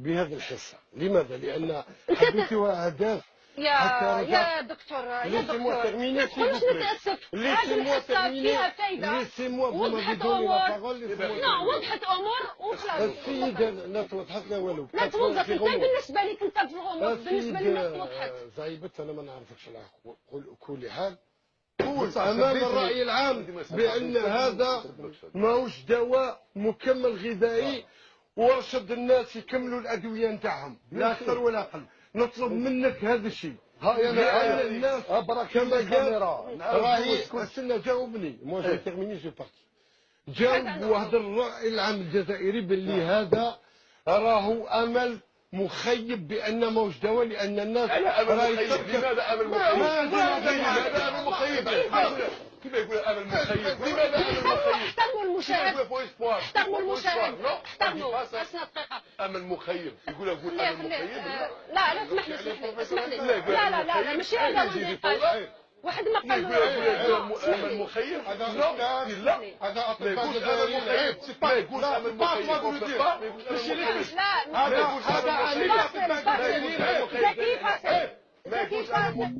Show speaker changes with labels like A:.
A: بهذه الحصة. لماذا؟ لأن حدثها أهداف
B: يا دكتور ما تقولش نتأسف. هذه الحصة فيها فايدة وضحت أمور. لا وضحت أمور وخلاص.
A: السيدة لا توضحت لا والو.
B: لا توضحت أنت بالنسبة لك أنت في الغموض، بالنسبة لي ما توضحت.
A: زايبت أنا ما نعرفكش على كل حال. أمام الرأي العام بأن هذا ماهوش دواء مكمل غذائي، وارشد الناس يكملوا الأدوية نتاعهم لا أكثر ولا أقل. نطلب منك هذا الشيء. لأن الناس كما قال راهي استنى جاوبني مو جو تيرميني جو بارتي. جاوب وهدر الرأي العام الجزائري باللي هذا راهو أمل مخيب بأن ماهوش دواء، لأن الناس
C: لماذا أمل مخيب؟ لماذا أمل مخيب؟ كيف يقول أمل مخيب؟ لماذا أمل مخيب؟
B: احترموا المشاهد، احترموا المشاهد، احترموا.
C: أمل مخيب يقول أمل مخيب.
B: لا اسمح لي اسمح لي لا ماشي هذا واحد قال. واحد ما قال
C: أمل مخيب. لا
A: هذا
C: أطباء جزائريين. ما يقول أمل مخيب.
B: لا هذا
C: ذكي فاسد.